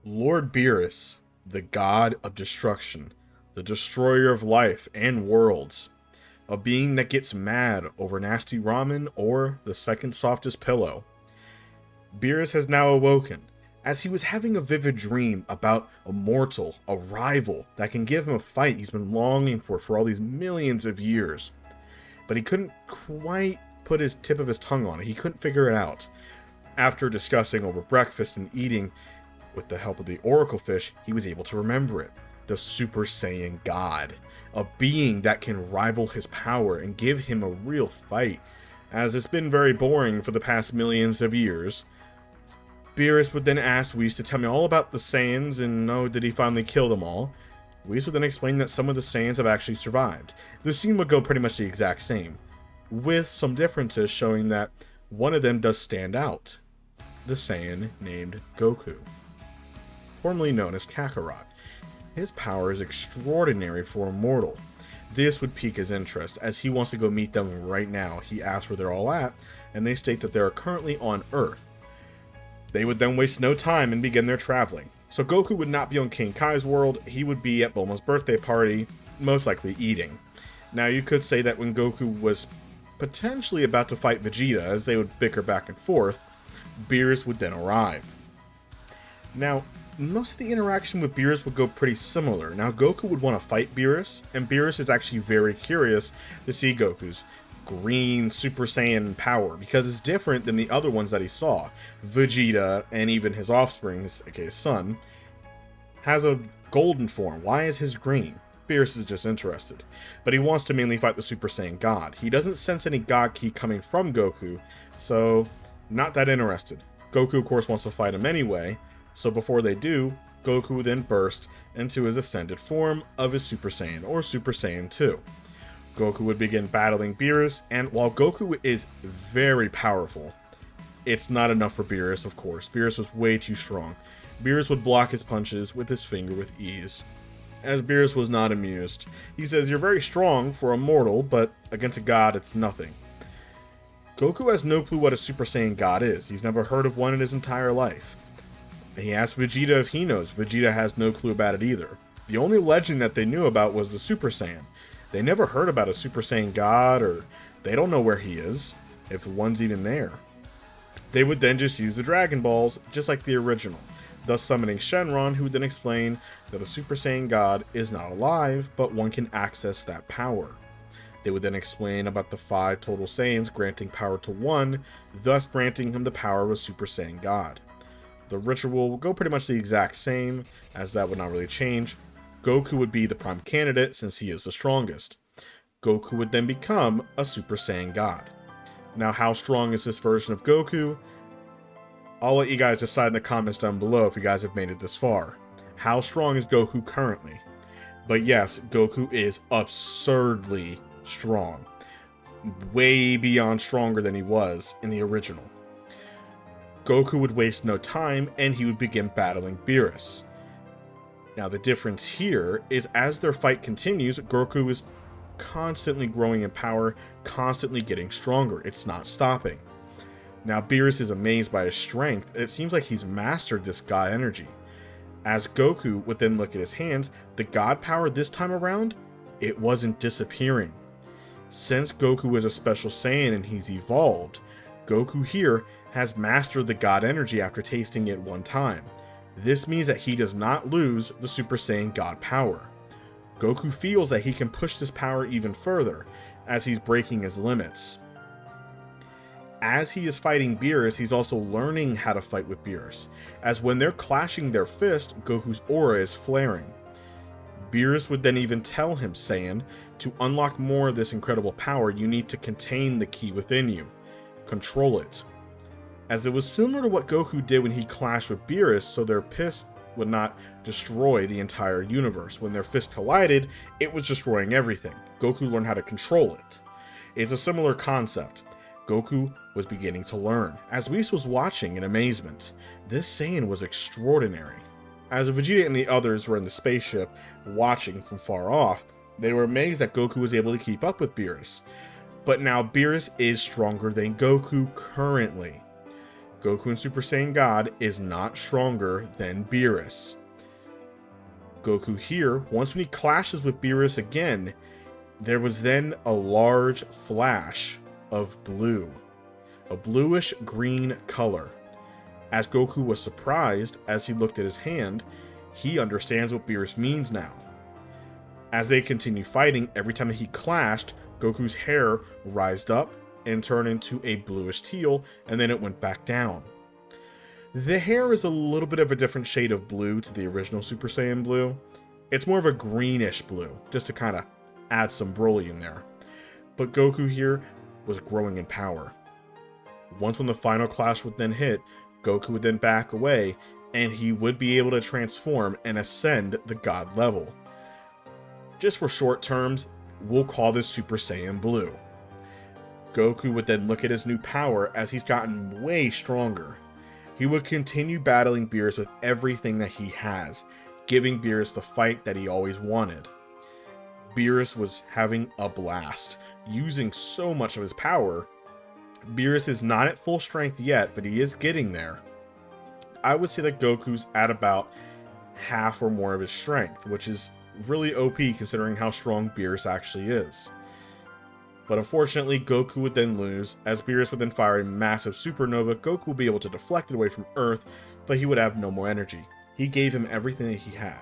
Lord Beerus, the god of destruction, the destroyer of life and worlds, a being that gets mad over nasty ramen or the second softest pillow. Beerus has now awoken, as he was having a vivid dream about a mortal, a rival, that can give him a fight he's been longing for all these millions of years. But he couldn't quite put his tip of his tongue on it, he couldn't figure it out. After discussing over breakfast and eating, with the help of the Oracle Fish, he was able to remember it. The Super Saiyan God. A being that can rival his power and give him a real fight. As it's been very boring for the past millions of years. Beerus would then ask Whis to tell me all about the Saiyans and did he finally kill them all? Whis would then explain that some of the Saiyans have actually survived. The scene would go pretty much the exact same, with some differences showing that one of them does stand out. The Saiyan named Goku, formerly known as Kakarot. His power is extraordinary for a mortal. This would pique his interest, as he wants to go meet them right now. He asks where they're all at, and they state that they are currently on Earth. They would then waste no time and begin their traveling. So Goku would not be on King Kai's world, he would be at Bulma's birthday party, most likely eating. Now you could say that when Goku was potentially about to fight Vegeta, as they would bicker back and forth, Beerus would then arrive. Now, most of the interaction with Beerus would go pretty similar. Now, Goku would want to fight Beerus, and Beerus is actually very curious to see Goku's green Super Saiyan power, because it's different than the other ones that he saw. Vegeta, and even his offspring, his son, has a golden form. Why is his green? Beerus is just interested. But he wants to mainly fight the Super Saiyan God. He doesn't sense any God Ki coming from Goku, so not that interested. Goku, of course, wants to fight him anyway, so before they do, Goku would then burst into his ascended form of his Super Saiyan, or Super Saiyan 2. Goku would begin battling Beerus, and while Goku is very powerful, it's not enough for Beerus, of course. Beerus was way too strong. Beerus would block his punches with his finger with ease. As Beerus was not amused, he says, "You're very strong for a mortal, but against a god, it's nothing." Goku has no clue what a Super Saiyan God is. He's never heard of one in his entire life. He asked Vegeta if he knows. Vegeta has no clue about it either. The only legend that they knew about was the Super Saiyan. They never heard about a Super Saiyan God, or they don't know where he is, if one's even there. They would then just use the Dragon Balls, just like the original, thus summoning Shenron, who would then explain that the Super Saiyan God is not alive, but one can access that power. They would then explain about the 5 total Saiyans granting power to one, thus granting him the power of a Super Saiyan God. The ritual will go pretty much the exact same, as that would not really change. Goku would be the prime candidate since he is the strongest. Goku would then become a Super Saiyan God. Now, how strong is this version of Goku? I'll let you guys decide in the comments down below if you guys have made it this far. How strong is Goku currently? But yes, Goku is absurdly strong. Way beyond stronger than he was in the original. Goku would waste no time, and he would begin battling Beerus. Now, the difference here is as their fight continues, Goku is constantly growing in power, constantly getting stronger. It's not stopping. Now, Beerus is amazed by his strength. It seems like he's mastered this God energy. As Goku would then look at his hands, the God power this time around, it wasn't disappearing. Since Goku is a special Saiyan and he's evolved, Goku here has mastered the God energy after tasting it one time. This means that he does not lose the Super Saiyan God power. Goku feels that he can push this power even further, as he's breaking his limits. As he is fighting Beerus, he's also learning how to fight with Beerus, as when they're clashing their fist, Goku's aura is flaring. Beerus would then even tell him, Saiyan, to unlock more of this incredible power, you need to contain the ki within you. Control it. As it was similar to what Goku did when he clashed with Beerus, so their fist would not destroy the entire universe. When their fist collided, it was destroying everything. Goku learned how to control it. It's a similar concept. Goku was beginning to learn, as Whis was watching in amazement. This Saiyan was extraordinary. As Vegeta and the others were in the spaceship, watching from far off, they were amazed that Goku was able to keep up with Beerus. But now Beerus is stronger than Goku currently. Goku in Super Saiyan God is not stronger than Beerus. Goku here, once when he clashes with Beerus again, there was then a large flash of blue, a bluish green color. As Goku was surprised as he looked at his hand, he understands what Beerus means now. As they continue fighting, every time he clashed, Goku's hair rised up and turned into a bluish teal, and then it went back down. The hair is a little bit of a different shade of blue to the original Super Saiyan blue. It's more of a greenish blue, just to kind of add some Broly in there. But Goku here was growing in power. Once when the final clash would then hit, Goku would then back away, and he would be able to transform and ascend the God level. Just for short terms, we'll call this Super Saiyan Blue. Goku would then look at his new power as he's gotten way stronger. He would continue battling Beerus with everything that he has, giving Beerus the fight that he always wanted. Beerus was having a blast, using so much of his power. Beerus is not at full strength yet, but he is getting there. I would say that Goku's at about half or more of his strength, which is really OP considering how strong Beerus actually is. But unfortunately, Goku would then lose, as Beerus would then fire a massive supernova. Goku would be able to deflect it away from Earth, but he would have no more energy. He gave him everything that he had.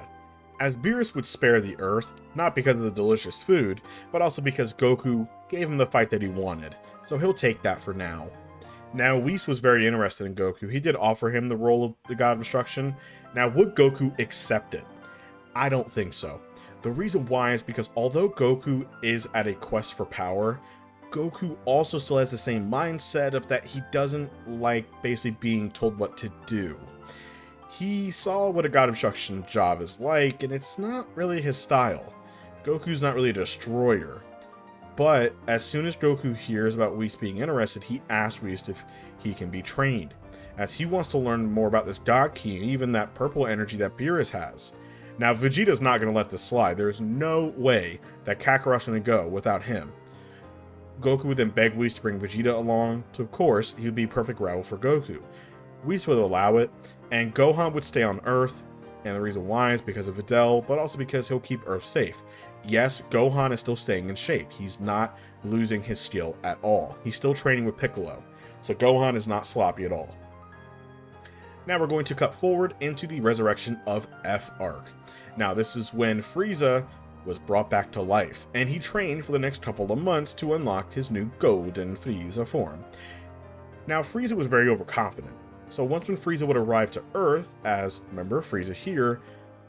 As Beerus would spare the Earth, not because of the delicious food, but also because Goku gave him the fight that he wanted, so he'll take that for now. Now, Whis was very interested in Goku. He did offer him the role of the God of Destruction. Now, would Goku accept it? I don't think so. The reason why is because although Goku is at a quest for power, Goku also still has the same mindset of that he doesn't like basically being told what to do. He saw what a God of Destruction job is like, and it's not really his style. Goku's not really a destroyer. But as soon as Goku hears about Whis being interested, he asks Whis if he can be trained, as he wants to learn more about this God Ki and even that purple energy that Beerus has. Now, Vegeta's not going to let this slide. There's no way that Kakarot's going to go without him. Goku would then beg Whis to bring Vegeta along, so of course, he would be a perfect rival for Goku. Whis would allow it, and Gohan would stay on Earth, and the reason why is because of Videl, but also because he'll keep Earth safe. Yes, Gohan is still staying in shape. He's not losing his skill at all. He's still training with Piccolo, so Gohan is not sloppy at all. Now we're going to cut forward into the resurrection of F Arc. Now this is when Frieza was brought back to life, and he trained for the next couple of months to unlock his new Golden Frieza form. Now Frieza was very overconfident, so once when Frieza would arrive to Earth, as, remember, Frieza here,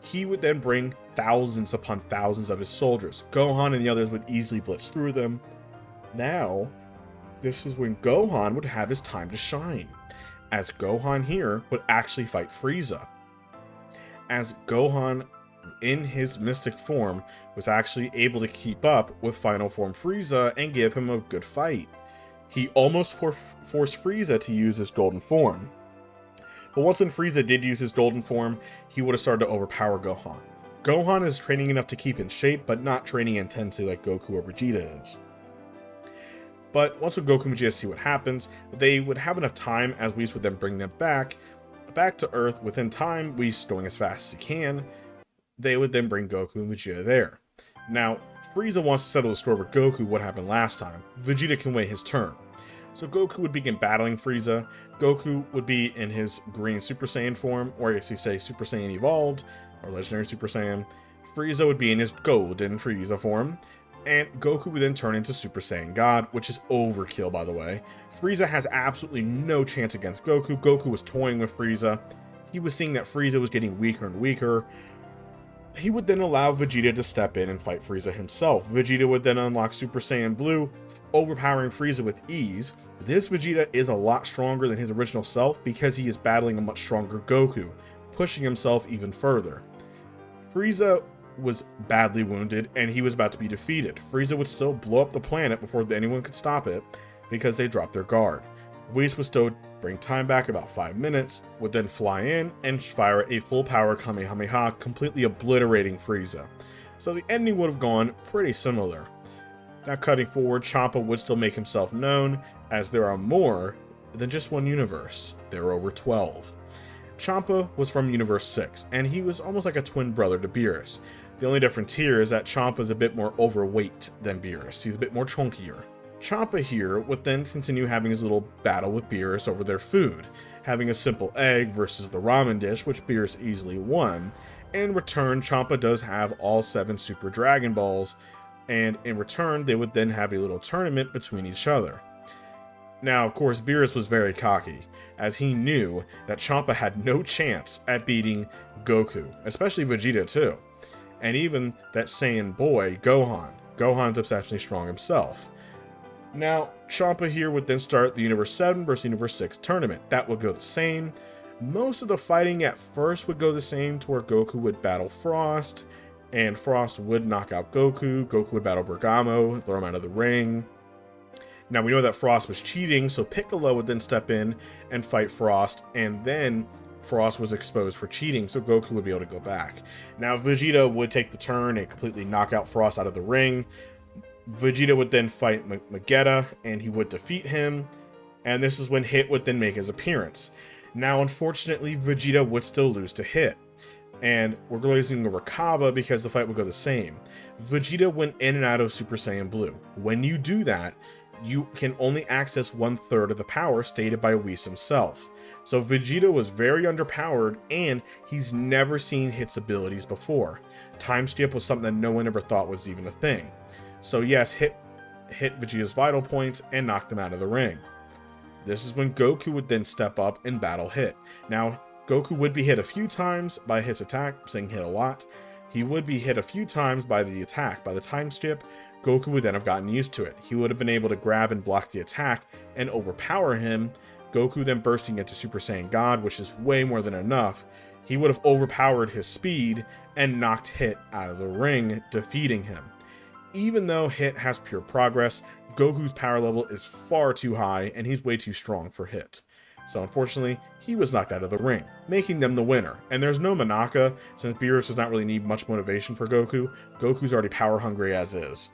he would then bring thousands upon thousands of his soldiers. Gohan and the others would easily blitz through them. Now, this is when Gohan would have his time to shine, as Gohan here would actually fight Frieza. As Gohan, in his mystic form, was actually able to keep up with Final Form Frieza and give him a good fight. He almost forced Frieza to use his golden form. But once when Frieza did use his golden form, he would have started to overpower Gohan. Gohan is training enough to keep in shape, but not training intensely like Goku or Vegeta is. But once when Goku and Vegeta see what happens, they would have enough time as Whis would then bring them back to Earth within time, Whis going as fast as he can. They would then bring Goku and Vegeta there. Now, Frieza wants to settle the score with Goku what happened last time. Vegeta can wait his turn. So Goku would begin battling Frieza. Goku would be in his green Super Saiyan form, or I guess you say Super Saiyan Evolved, or Legendary Super Saiyan. Frieza would be in his Golden Frieza form, and Goku would then turn into Super Saiyan God, which is overkill, by the way. Frieza has absolutely no chance against Goku. Goku was toying with Frieza. He was seeing that Frieza was getting weaker and weaker. He would then allow Vegeta to step in and fight Frieza himself. Vegeta would then unlock Super Saiyan Blue, overpowering Frieza with ease. This Vegeta is a lot stronger than his original self because he is battling a much stronger Goku, pushing himself even further. Frieza was badly wounded and he was about to be defeated. Frieza would still blow up the planet before anyone could stop it because they dropped their guard. Whis would still bring time back about 5 minutes, would then fly in and fire a full power Kamehameha, completely obliterating Frieza. So the ending would have gone pretty similar. Now cutting forward, Champa would still make himself known, as there are more than just one universe. There were over 12. Champa was from Universe 6, and he was almost like a twin brother to Beerus. The only difference here is that Champa is a bit more overweight than Beerus. He's a bit more chunkier. Champa here would then continue having his little battle with Beerus over their food, having a simple egg versus the ramen dish, which Beerus easily won. In return, Champa does have all 7 Super Dragon Balls, and in return, they would then have a little tournament between each other. Now, of course, Beerus was very cocky, as he knew that Champa had no chance at beating Goku, especially Vegeta too, and even that Saiyan boy, Gohan. Gohan's exceptionally strong himself. Now, Champa here would then start the Universe 7 versus Universe 6 tournament. That would go the same. Most of the fighting at first would go the same, to where Goku would battle Frost, and Frost would knock out Goku. Goku would battle Bergamo, throw him out of the ring. Now, we know that Frost was cheating, so Piccolo would then step in and fight Frost, and then Frost was exposed for cheating, so Goku would be able to go back. Now, Vegeta would take the turn and completely knock out Frost out of the ring. Vegeta would then fight Vegeta, and he would defeat him, and this is when Hit would then make his appearance. Now, unfortunately, Vegeta would still lose to Hit, and we're glazing over Kaba because the fight would go the same. Vegeta went in and out of Super Saiyan Blue. When you do that, you can only access 1/3 of the power stated by Whis himself. So Vegeta was very underpowered, and he's never seen Hit's abilities before. Time skip was something that no one ever thought was even a thing. So yes, Hit Vegeta's vital points and knocked him out of the ring. This is when Goku would then step up and battle Hit. Now, Goku would be hit a few times by Hit's attack, saying hit a lot. He would be hit a few times by the attack. By the time skip, Goku would then have gotten used to it. He would have been able to grab and block the attack and overpower him. Goku then bursting into Super Saiyan God, which is way more than enough. He would have overpowered his speed and knocked Hit out of the ring, defeating him. Even though Hit has pure progress, Goku's power level is far too high and he's way too strong for Hit. So unfortunately, he was knocked out of the ring, making them the winner. And there's no Manaka, since Beerus does not really need much motivation for Goku. Goku's already power hungry as is.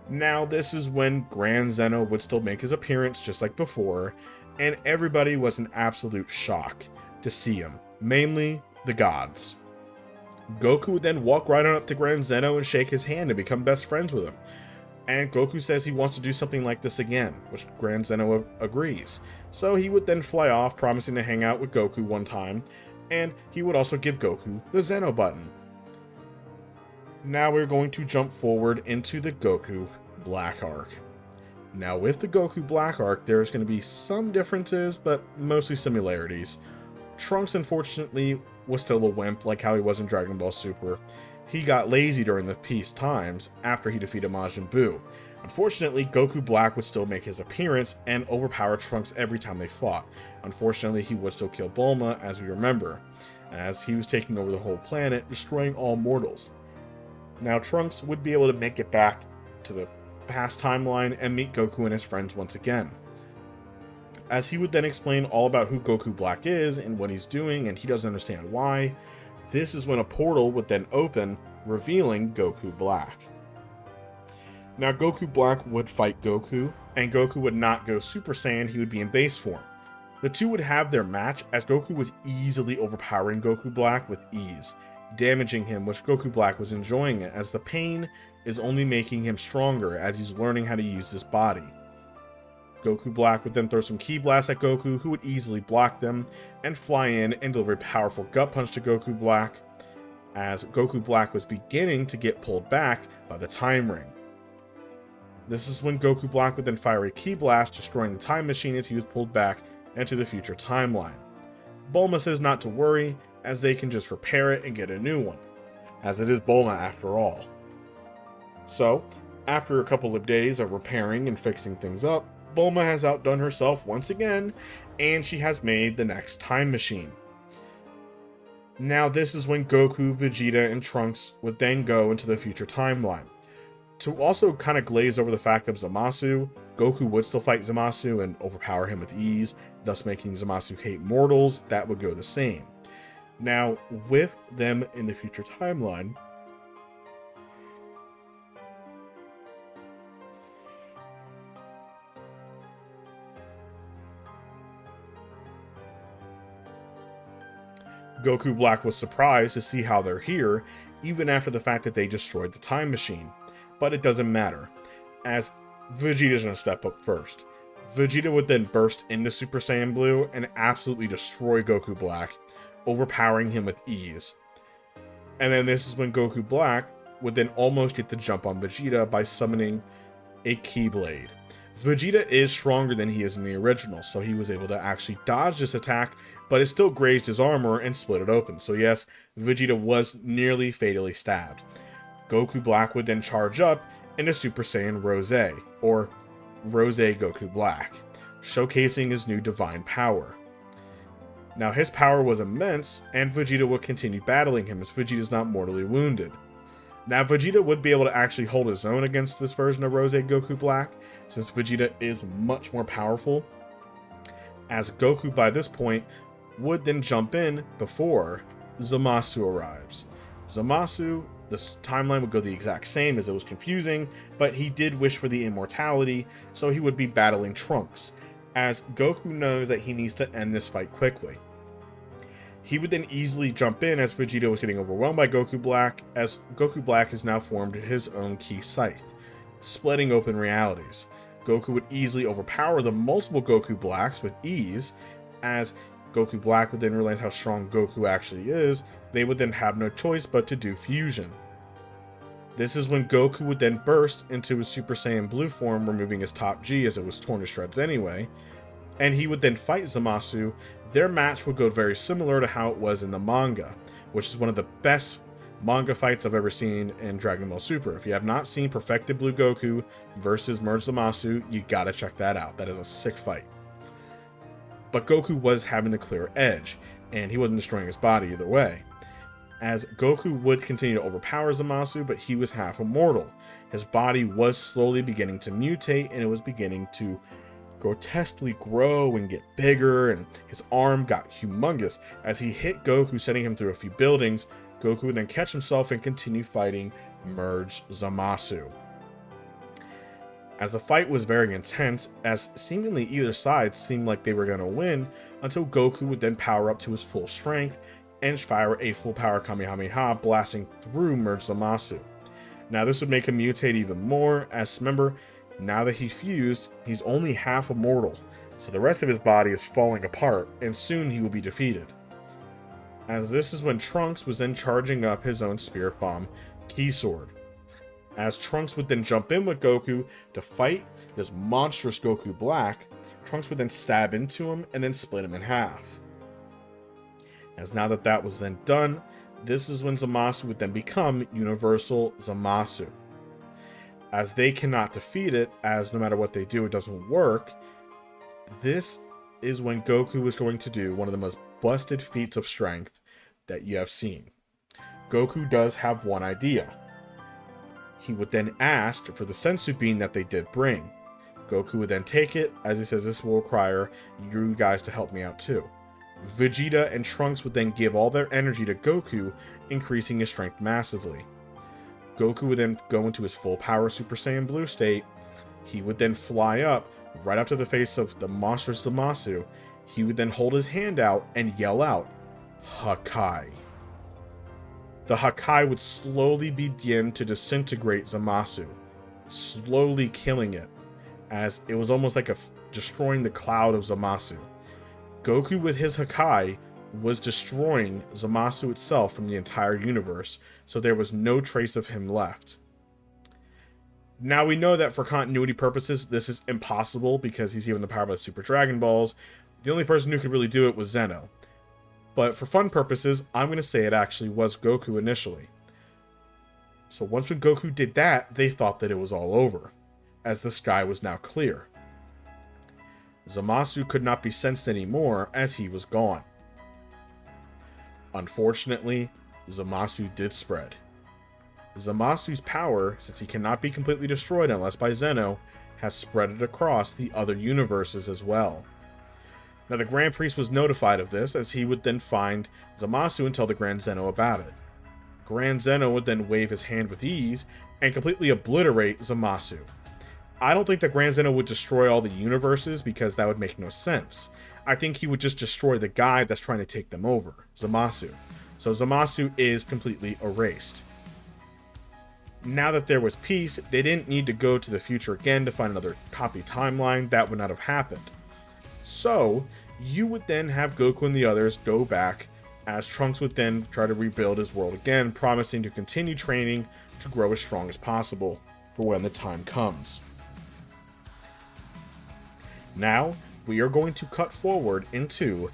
Now, this is when Grand Zeno would still make his appearance just like before, and everybody was in absolute shock to see him, mainly the gods. Goku would then walk right on up to Grand Zeno and shake his hand and become best friends with him. And Goku says he wants to do something like this again, which Grand Zeno agrees. So he would then fly off, promising to hang out with Goku one time, and he would also give Goku the Zeno button. Now we're going to jump forward into the Goku Black Arc. Now with the Goku Black Arc, there's going to be some differences, but mostly similarities. Trunks, unfortunately, was still a wimp, like how he was in Dragon Ball Super. He got lazy during the peace times after he defeated Majin Buu. Unfortunately, Goku Black would still make his appearance and overpower Trunks every time they fought. Unfortunately, he would still kill Bulma, as we remember, as he was taking over the whole planet, destroying all mortals. Now, Trunks would be able to make it back to the past timeline and meet Goku and his friends once again. As he would then explain all about who Goku Black is and what he's doing, and he doesn't understand why, this is when a portal would then open, revealing Goku Black. Now, Goku Black would fight Goku, and Goku would not go Super Saiyan, he would be in base form. The two would have their match, as Goku was easily overpowering Goku Black with ease, damaging him, which Goku Black was enjoying it, as the pain is only making him stronger as he's learning how to use his body. Goku Black would then throw some ki blasts at Goku, who would easily block them, and fly in and deliver a powerful gut punch to Goku Black, as Goku Black was beginning to get pulled back by the time ring. This is when Goku Black would then fire a ki blast, destroying the time machine as he was pulled back into the future timeline. Bulma says not to worry, as they can just repair it and get a new one, as it is Bulma after all. So, after a couple of days of repairing and fixing things up, Bulma has outdone herself once again, and she has made the next time machine. Now this is when Goku, Vegeta, and Trunks would then go into the future timeline. To also kind of glaze over the fact of Zamasu, Goku would still fight Zamasu and overpower him with ease, thus making Zamasu hate mortals. That would go the same. Now, with them in the future timeline, Goku Black was surprised to see how they're here, even after the fact that they destroyed the time machine. But it doesn't matter, as Vegeta's gonna step up first. Vegeta would then burst into Super Saiyan Blue and absolutely destroy Goku Black, overpowering him with ease. And then this is when Goku Black would then almost get the jump on Vegeta by summoning a Keyblade. Vegeta is stronger than he is in the original, so he was able to actually dodge this attack, but it still grazed his armor and split it open. So yes, Vegeta was nearly fatally stabbed. Goku Black would then charge up into Super Saiyan Rose, or Rose Goku Black, showcasing his new divine power. Now his power was immense, and Vegeta would continue battling him as Vegeta is not mortally wounded. Now Vegeta would be able to actually hold his own against this version of Rose Goku Black, since Vegeta is much more powerful, as Goku by this point would then jump in before Zamasu arrives. Zamasu, this timeline would go the exact same as it was confusing, but he did wish for the immortality, so he would be battling Trunks, as Goku knows that he needs to end this fight quickly. He would then easily jump in as Vegeta was getting overwhelmed by Goku Black, as Goku Black has now formed his own Ki Scythe, splitting open realities. Goku would easily overpower the multiple Goku Blacks with ease, as Goku Black would then realize how strong Goku actually is. They would then have no choice but to do fusion. This is when Goku would then burst into his Super Saiyan Blue form, removing his top G as it was torn to shreds anyway, and he would then fight Zamasu. Their match would go very similar to how it was in the manga, which is one of the best manga fights I've ever seen in Dragon Ball Super. If you have not seen Perfected Blue Goku versus Merged Zamasu, you gotta check that out. That is a sick fight. But Goku was having the clear edge, and he wasn't destroying his body either way, as Goku would continue to overpower Zamasu, but he was half immortal. His body was slowly beginning to mutate, and it was beginning to grotesquely grow and get bigger, and his arm got humongous. As he hit Goku, sending him through a few buildings, Goku would then catch himself and continue fighting Merged Zamasu. As the fight was very intense, as seemingly either side seemed like they were going to win, until Goku would then power up to his full strength and fire a full power Kamehameha, blasting through Merged Zamasu. Now this would make him mutate even more, as remember, now that he fused, he's only half immortal, so the rest of his body is falling apart, and soon he will be defeated. As this is when Trunks was then charging up his own Spirit Bomb Ki Sword. As Trunks would then jump in with Goku to fight this monstrous Goku Black, Trunks would then stab into him and then split him in half. As now that that was then done, this is when Zamasu would then become Universal Zamasu. As they cannot defeat it, as no matter what they do, it doesn't work, this is when Goku is going to do one of the most busted feats of strength that you have seen. Goku does have one idea. He would then ask for the Sensu Bean that they did bring. Goku would then take it, as he says this will require you guys to help me out too. Vegeta and Trunks would then give all their energy to Goku, increasing his strength massively. Goku would then go into his full power Super Saiyan Blue state. He would then fly up, right up to the face of the monstrous Zamasu. He would then hold his hand out and yell out, Hakai. The Hakai would slowly begin to disintegrate Zamasu, slowly killing it, as it was almost like destroying the cloud of Zamasu. Goku with his Hakai was destroying Zamasu itself from the entire universe, so there was no trace of him left. Now we know that for continuity purposes, this is impossible because he's given the power by the Super Dragon Balls. The only person who could really do it was Zeno. But for fun purposes, I'm going to say it actually was Goku initially. So once when Goku did that, they thought that it was all over, as the sky was now clear. Zamasu could not be sensed anymore as he was gone. Unfortunately, Zamasu did spread. Zamasu's power, since he cannot be completely destroyed unless by Zeno, has spread it across the other universes as well. Now the Grand Priest was notified of this, as he would then find Zamasu and tell the Grand Zeno about it. Grand Zeno would then wave his hand with ease and completely obliterate Zamasu. I don't think that Grand Zeno would destroy all the universes because that would make no sense. I think he would just destroy the guy that's trying to take them over, Zamasu. So Zamasu is completely erased. Now that there was peace, they didn't need to go to the future again to find another copy timeline. That would not have happened. So you would then have Goku and the others go back, as Trunks would then try to rebuild his world again, promising to continue training to grow as strong as possible for when the time comes. Now, we are going to cut forward into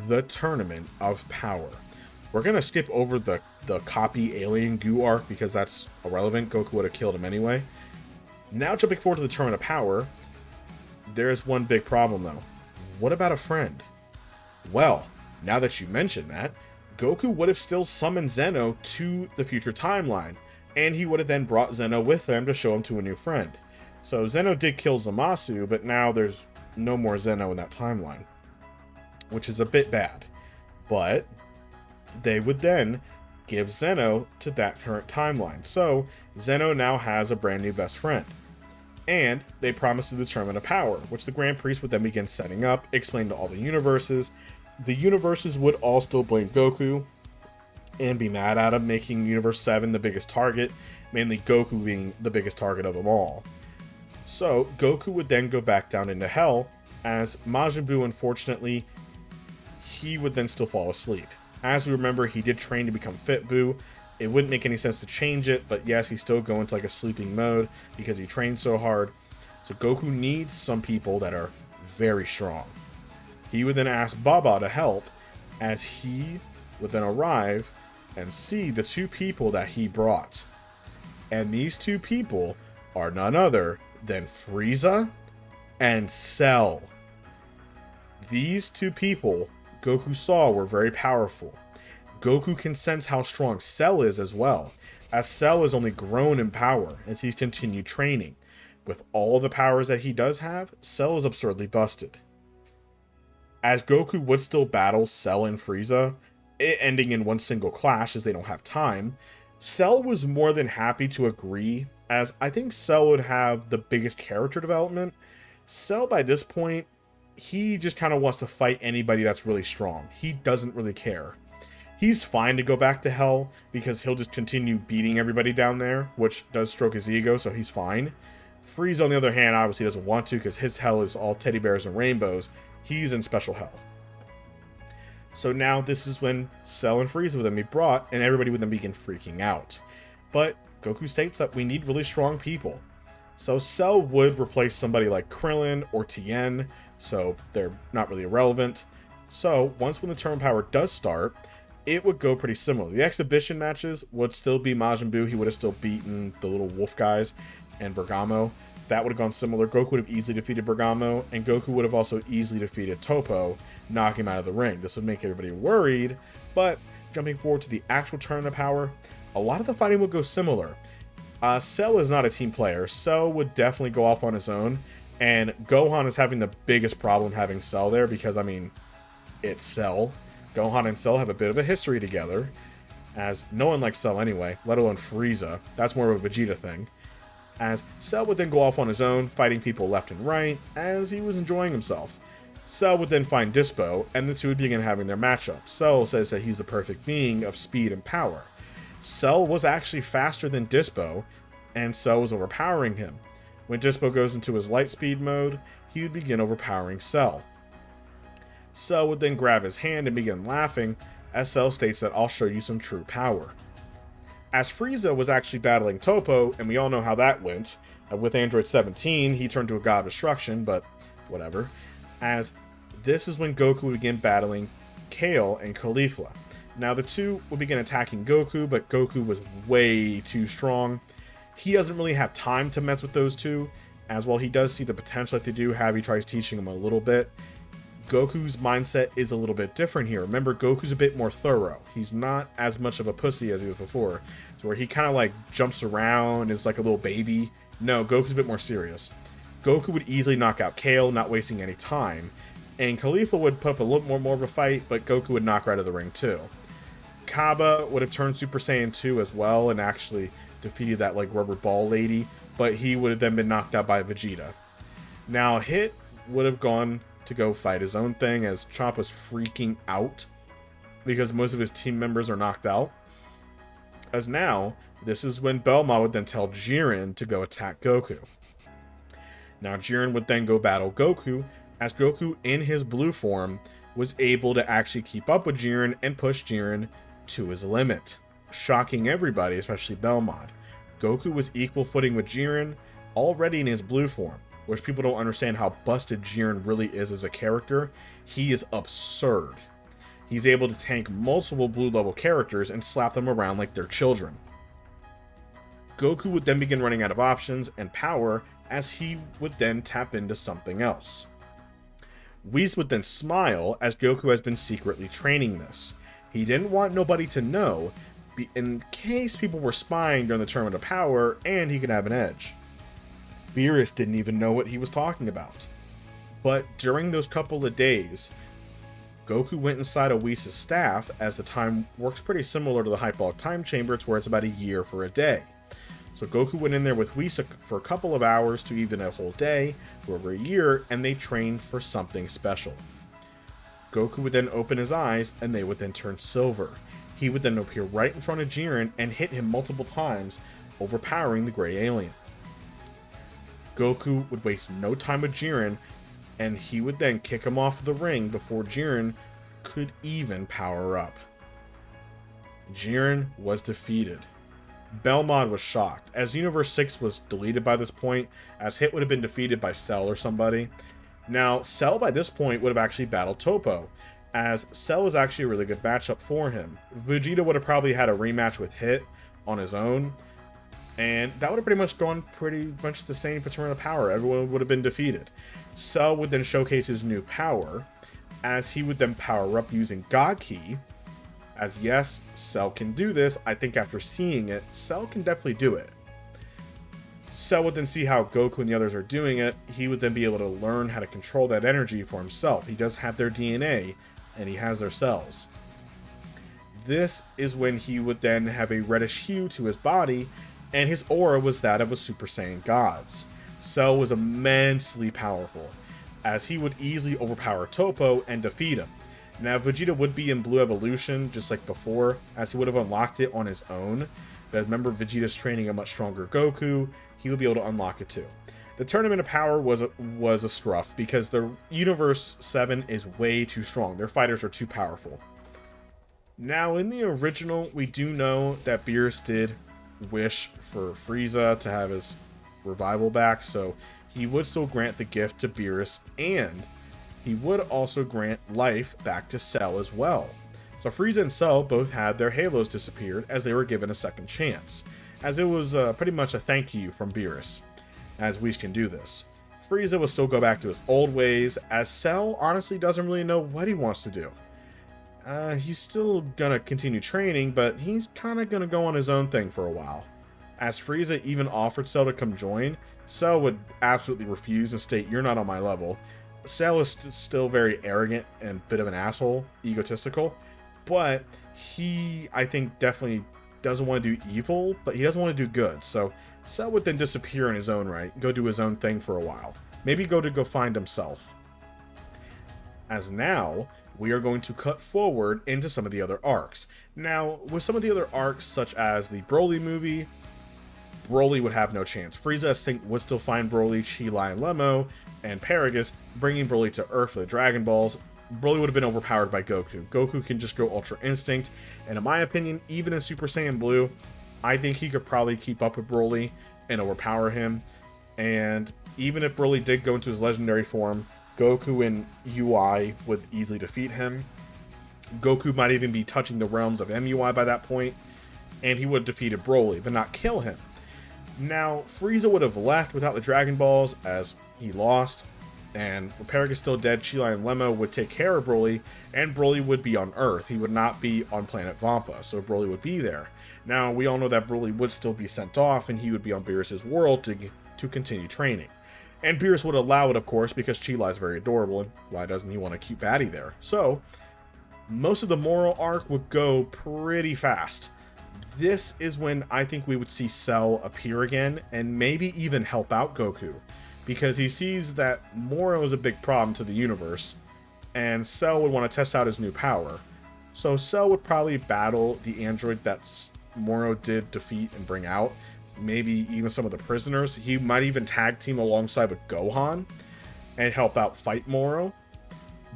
the Tournament of Power. We're going to skip over the copy alien goo arc because that's irrelevant. Goku would have killed him anyway. Now, jumping forward to the Tournament of Power, there's one big problem though. What about a friend? Well, now that you mention that, Goku would have still summoned Zeno to the future timeline, and he would have then brought Zeno with him to show him to a new friend. So Zeno did kill Zamasu, but now there's no more Zeno in that timeline, which is a bit bad. But they would then give Zeno to that current timeline. So Zeno now has a brand new best friend. And they promised to determine a power, which the Grand Priest would then begin setting up, explain to all the universes. The universes would all still blame Goku and be mad at him, making Universe 7 the biggest target, mainly Goku being the biggest target of them all. So Goku would then go back down into Hell, as Majin Buu, unfortunately, he would then still fall asleep. As we remember, he did train to become Fit Buu. It wouldn't make any sense to change it, but yes, he's still going to like a sleeping mode because he trained so hard. So Goku needs some people that are very strong. He would then ask Baba to help, as he would then arrive and see the two people that he brought. And these two people are none other than Frieza and Cell. These two people Goku saw were very powerful. Goku can sense how strong Cell is as well, as Cell has only grown in power as he's continued training. With all the powers that he does have, Cell is absurdly busted. As Goku would still battle Cell and Frieza, it ending in one single clash as they don't have time, Cell was more than happy to agree, as I think Cell would have the biggest character development. Cell by this point, he just kind of wants to fight anybody that's really strong. He doesn't really care. He's fine to go back to Hell because he'll just continue beating everybody down there, which does stroke his ego, so he's fine. Frieza, on the other hand, obviously doesn't want to because his Hell is all teddy bears and rainbows. He's in special Hell. So now this is when Cell and Frieza would then be brought, and everybody would then begin freaking out. But Goku states that we need really strong people. So Cell would replace somebody like Krillin or Tien, so they're not really irrelevant. So once when the Tournament of Power does start, it would go pretty similar. The exhibition matches would still be Majin Buu. He would have still beaten the little wolf guys and Bergamo. That would have gone similar. Goku would have easily defeated Bergamo, and Goku would have also easily defeated Toppo, knocking him out of the ring. This would make everybody worried, but jumping forward to the actual Tournament of Power, a lot of the fighting would go similar. Cell is not a team player. Cell would definitely go off on his own, and Gohan is having the biggest problem having Cell there because, I mean, it's Cell. Gohan and Cell have a bit of a history together, as no one likes Cell anyway, let alone Frieza. That's more of a Vegeta thing. As Cell would then go off on his own, fighting people left and right, as he was enjoying himself. Cell would then find Dispo, and the two would begin having their matchup. Cell says that he's the perfect being of speed and power. Cell was actually faster than Dispo, and Cell was overpowering him. When Dispo goes into his light speed mode, he would begin overpowering Cell. Cell would then grab his hand and begin laughing, as Cell states that I'll show you some true power. As Frieza was actually battling Toppo, and we all know how that went, with Android 17, he turned to a god of destruction, but whatever. As this is when Goku would begin battling Kale and Caulifla. Now the two would begin attacking Goku, but Goku was way too strong. He doesn't really have time to mess with those two, as while he does see the potential that they do have, he tries teaching him a little bit. Goku's mindset is a little bit different here. Remember, Goku's a bit more thorough. He's not as much of a pussy as he was before. It's where he kind of like jumps around, is like a little baby. No, Goku's a bit more serious. Goku would easily knock out Kale, not wasting any time. And Caulifla would put up a little more of a fight, but Goku would knock her out of the ring too. Kaba would have turned Super Saiyan 2 as well and actually defeated that like rubber ball lady, but he would have then been knocked out by Vegeta. Now Hit would have gone to go fight his own thing, as Chop was freaking out because most of his team members are knocked out. As now, this is when Belmont would then tell Jiren to go attack Goku. Now Jiren would then go battle Goku, as Goku in his blue form was able to actually keep up with Jiren and push Jiren to his limit, shocking everybody, especially Belmont. Goku was equal footing with Jiren already in his blue form, which people don't understand how busted Jiren really is as a character. He is absurd. He's able to tank multiple blue level characters and slap them around like they're children. Goku would then begin running out of options and power, as he would then tap into something else. Whis would then smile, as Goku has been secretly training this. He didn't want nobody to know, in case people were spying during the tournament of power, and he could have an edge. Beerus didn't even know what he was talking about. But during those couple of days, Goku went inside of Whis' staff, as the time works pretty similar to the Hyperbolic Time Chamber. It's where it's about a year for a day. So Goku went in there with Whis for a couple of hours to even a whole day for over a year, and they trained for something special. Goku would then open his eyes, and they would then turn silver. He would then appear right in front of Jiren and hit him multiple times, overpowering the gray alien. Goku would waste no time with Jiren, and he would then kick him off the ring before Jiren could even power up. Jiren was defeated. Belmont was shocked, as Universe 6 was deleted by this point, as Hit would have been defeated by Cell or somebody. Now, Cell by this point would have actually battled Toppo, as Cell was actually a really good matchup for him. Vegeta would have probably had a rematch with Hit on his own, and that would have pretty much gone pretty much the same for Tournament of Power. Everyone would have been defeated. Cell would then showcase his new power, as he would then power up using God Ki. As yes, Cell can do this. I think after seeing it, Cell can definitely do it. Cell would then see how Goku and the others are doing it. He would then be able to learn how to control that energy for himself. He does have their DNA, and he has their cells. This is when he would then have a reddish hue to his body, and his aura was that of a Super Saiyan God's. Cell was immensely powerful, as he would easily overpower Toppo and defeat him. Now, Vegeta would be in Blue Evolution, just like before, as he would have unlocked it on his own. But remember, Vegeta's training a much stronger Goku. He would be able to unlock it too. The Tournament of Power was a scruff, because the Universe 7 is way too strong. Their fighters are too powerful. Now, in the original, we do know that Beerus did wish for Frieza to have his revival back, so he would still grant the gift to Beerus, and he would also grant life back to Cell as well. So Frieza and Cell both had their halos disappeared, as they were given a second chance, as it was pretty much a thank you from Beerus, as we can do this. Frieza will still go back to his old ways, as Cell honestly doesn't really know what he wants to do. He's still gonna continue training, but he's kinda gonna go on his own thing for a while. As Frieza even offered Cell to come join, Cell would absolutely refuse and state, "You're not on my level." Cell is still very arrogant and a bit of an asshole, egotistical, but he, I think, definitely doesn't want to do evil, but he doesn't want to do good. So Cell would then disappear in his own right, go do his own thing for a while. Maybe go find himself. As now, we are going to cut forward into some of the other arcs. Now, with some of the other arcs, such as the Broly movie, Broly would have no chance. Frieza, I think, would still find Broly, Chi-Lai, and Lemo, and Paragus, bringing Broly to Earth for the Dragon Balls. Broly would have been overpowered by Goku. Goku can just go Ultra Instinct, and in my opinion, even in Super Saiyan Blue, I think he could probably keep up with Broly and overpower him. And even if Broly did go into his legendary form, Goku and UI would easily defeat him. Goku might even be touching the realms of MUI by that point, and he would have defeated Broly, but not kill him. Now, Frieza would have left without the Dragon Balls, as he lost, and with Paragus still dead, Chi-Lai and Lemo would take care of Broly, and Broly would be on Earth. He would not be on planet Vampa, so Broly would be there. Now, we all know that Broly would still be sent off, and he would be on Beerus' world to continue training. And Beerus would allow it, of course, because Chi-Lai is very adorable, and why doesn't he want a cute baddie there? So, most of the moral arc would go pretty fast. This is when I think we would see Cell appear again, and maybe even help out Goku. because he sees that Moro is a big problem to the universe, and Cell would want to test out his new power. So Cell would probably battle the android that Moro did defeat and bring out, maybe even some of the prisoners. He might even tag team alongside with Gohan and help out fight Moro.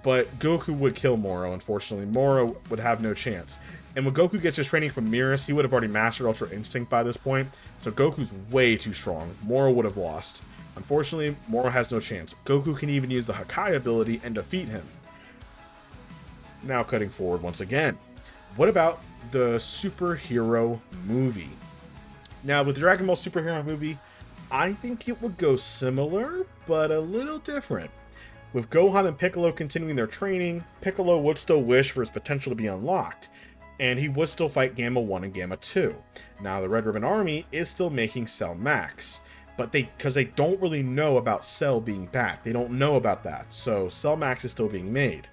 But Goku would kill Moro, unfortunately. Moro would have no chance. And when Goku gets his training from Mirrors, he would have already mastered Ultra Instinct by this point. So Goku's way too strong. Moro would have lost. Unfortunately, Moro has no chance. Goku can even use the Hakai ability and defeat him. Now cutting forward once again. What about the superhero movie? Now with the Dragon Ball superhero movie, I think it would go similar, but a little different. With Gohan and Piccolo continuing their training, Piccolo would still wish for his potential to be unlocked, and he would still fight Gamma 1 and Gamma 2. Now the Red Ribbon Army is still making Cell Max, but because they don't really know about Cell being back. They don't know about that, so Cell Max is still being made.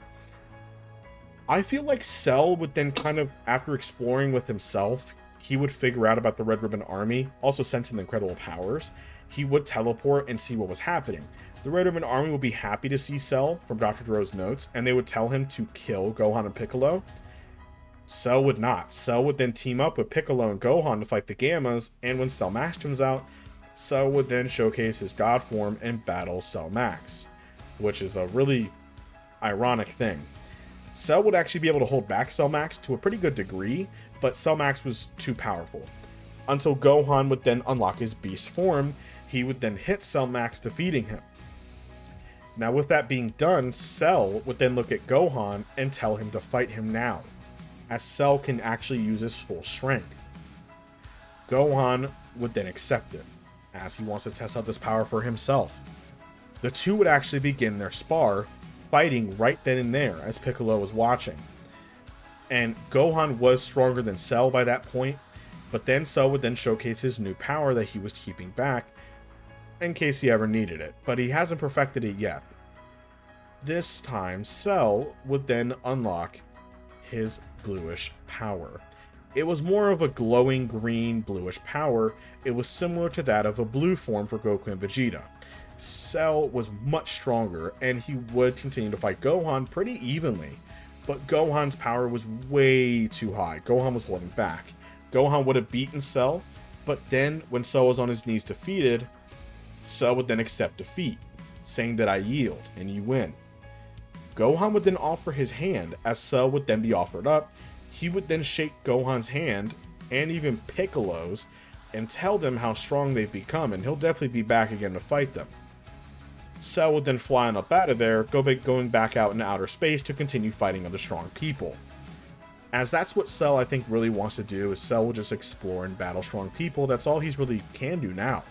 I feel like Cell would then kind of, after exploring with himself, he would figure out about the Red Ribbon Army, also sensing the incredible powers. He would teleport and see what was happening. The Red Ribbon Army would be happy to see Cell from Dr. Gero's notes, and they would tell him to kill Gohan and Piccolo. Cell would not. Cell would then team up with Piccolo and Gohan to fight the Gammas, and when Cell Max comes out, Cell would then showcase his God form and battle Cell Max, which is a really ironic thing. Cell would actually be able to hold back Cell Max to a pretty good degree, but Cell Max was too powerful. Until Gohan would then unlock his beast form, he would then hit Cell Max, defeating him. Now with that being done, Cell would then look at Gohan and tell him to fight him now, as Cell can actually use his full strength. Gohan would then accept it, as he wants to test out this power for himself. The two would actually begin their spar, fighting right then and there as Piccolo was watching. And Gohan was stronger than Cell by that point, but then Cell would then showcase his new power that he was keeping back in case he ever needed it, but he hasn't perfected it yet. This time, Cell would then unlock his bluish power. It was more of a glowing green bluish power. It was similar to that of a blue form for Goku and Vegeta. Cell was much stronger, and he would continue to fight Gohan pretty evenly, but Gohan's power was way too high. Gohan was holding back. Gohan would have beaten Cell, but then when Cell was on his knees defeated, Cell would then accept defeat, saying that I yield and you win. Gohan would then offer his hand, as Cell would then be offered up. He would then shake Gohan's hand, and even Piccolo's, and tell them how strong they've become, and he'll definitely be back again to fight them. Cell would then fly on up out of there, going back out into outer space to continue fighting other strong people. As that's what Cell, I think, really wants to do, is Cell will just explore and battle strong people. That's all he's really can do now.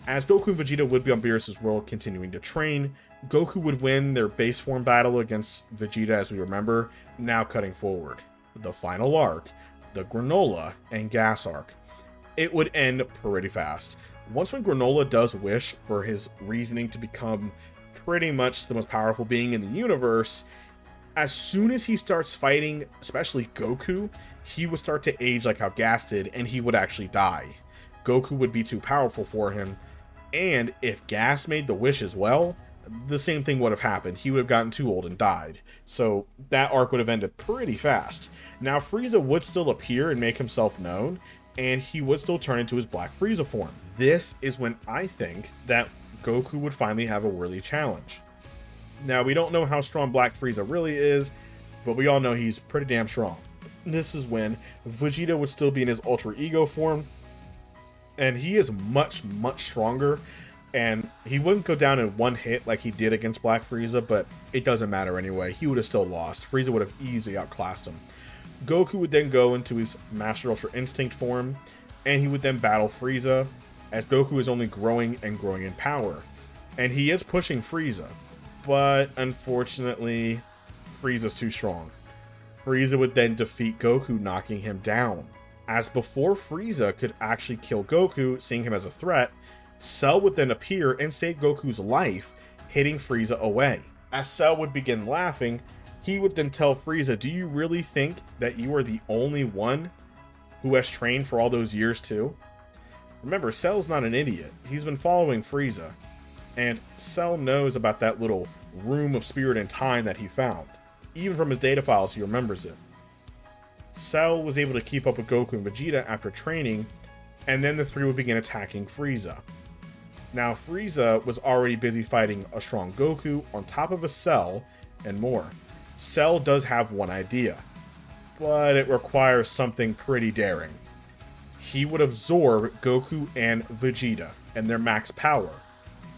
As Goku and Vegeta would be on Beerus' world continuing to train, Goku would win their base form battle against Vegeta, as we remember. Now cutting forward, the final arc, the Granola and Gas arc. It would end pretty fast. Once when Granola does wish for his reasoning to become pretty much the most powerful being in the universe, as soon as he starts fighting, especially Goku, he would start to age like how Gas did, and he would actually die. Goku would be too powerful for him, and if Gas made the wish as well, the same thing would have happened. He would have gotten too old and died. So that arc would have ended pretty fast. Now Frieza would still appear and make himself known, and he would still turn into his Black Frieza form. This is when I think that Goku would finally have a worthy challenge. Now, we don't know how strong Black Frieza really is, but we all know he's pretty damn strong. This is when Vegeta would still be in his Ultra Ego form, and he is much, much stronger, and he wouldn't go down in one hit like he did against Black Frieza, but it doesn't matter anyway. He would have still lost. Frieza would have easily outclassed him. Goku would then go into his Master Ultra Instinct form, and he would then battle Frieza, as Goku is only growing and growing in power. And he is pushing Frieza, but unfortunately, Frieza's too strong. Frieza would then defeat Goku, knocking him down. As before Frieza could actually kill Goku, seeing him as a threat, Cell would then appear and save Goku's life, hitting Frieza away. As Cell would begin laughing, he would then tell Frieza, "Do you really think that you are the only one who has trained for all those years too?" Remember, Cell's not an idiot. He's been following Frieza. And Cell knows about that little room of spirit and time that he found. Even from his data files, he remembers it. Cell was able to keep up with Goku and Vegeta after training, and then the three would begin attacking Frieza. Now, Frieza was already busy fighting a strong Goku on top of a Cell and more. Cell does have one idea, but it requires something pretty daring. He would absorb Goku and Vegeta and their max power.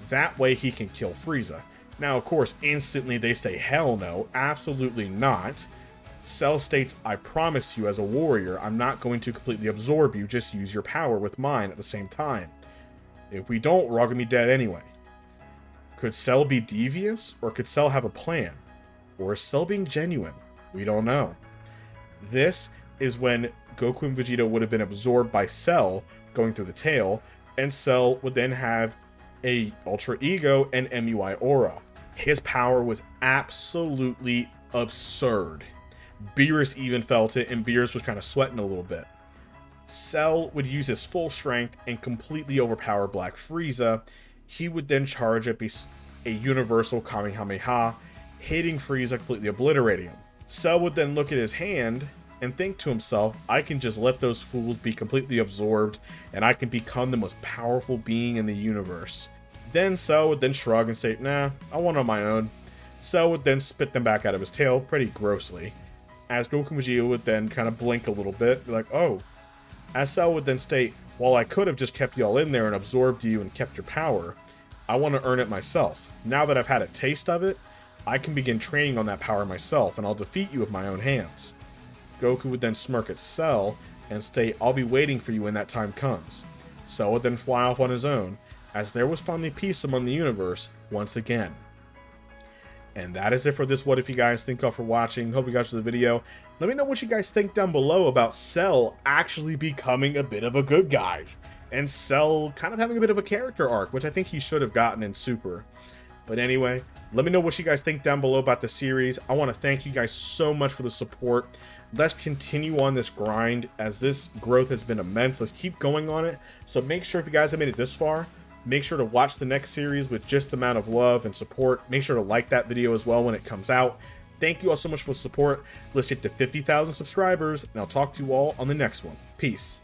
That way he can kill Frieza. Now, of course, instantly they say, hell no, absolutely not. Cell states, I promise you as a warrior, I'm not going to completely absorb you, just use your power with mine at the same time. If we don't, we're all going to be dead anyway. Could Cell be devious, or could Cell have a plan? Or is Cell being genuine? We don't know. This is when Goku and Vegeta would have been absorbed by Cell going through the tail, and Cell would then have a Ultra Ego and MUI Aura. His power was absolutely absurd. Beerus even felt it, and Beerus was kind of sweating a little bit. Cell would use his full strength and completely overpower Black Frieza. He would then charge up a universal Kamehameha, hitting Frieza, completely obliterating him. Cell would then look at his hand and think to himself, I can just let those fools be completely absorbed, and I can become the most powerful being in the universe. Then Cell would then shrug and say, nah, I want on my own. Cell would then spit them back out of his tail pretty grossly, as Goku and Vegeta would then kind of blink a little bit, be like, oh. As Cell would then state, while I could have just kept y'all in there and absorbed you and kept your power, I want to earn it myself. Now that I've had a taste of it, I can begin training on that power myself, and I'll defeat you with my own hands. Goku would then smirk at Cell and state, I'll be waiting for you when that time comes. Cell would then fly off on his own, as there was finally peace among the universe once again. And that is it for this What If, you guys. Thank y'all for watching. Hope you guys enjoyed the video. Let me know what you guys think down below about Cell actually becoming a bit of a good guy, and Cell kind of having a bit of a character arc, which I think he should have gotten in Super. But anyway, let me know what you guys think down below about the series. I want to thank you guys so much for the support. Let's continue on this grind, as this growth has been immense. Let's keep going on it. So make sure, if you guys have made it this far, make sure to watch the next series with just the amount of love and support. Make sure to like that video as well when it comes out. Thank you all so much for the support. Let's get to 50,000 subscribers, and I'll talk to you all on the next one. Peace.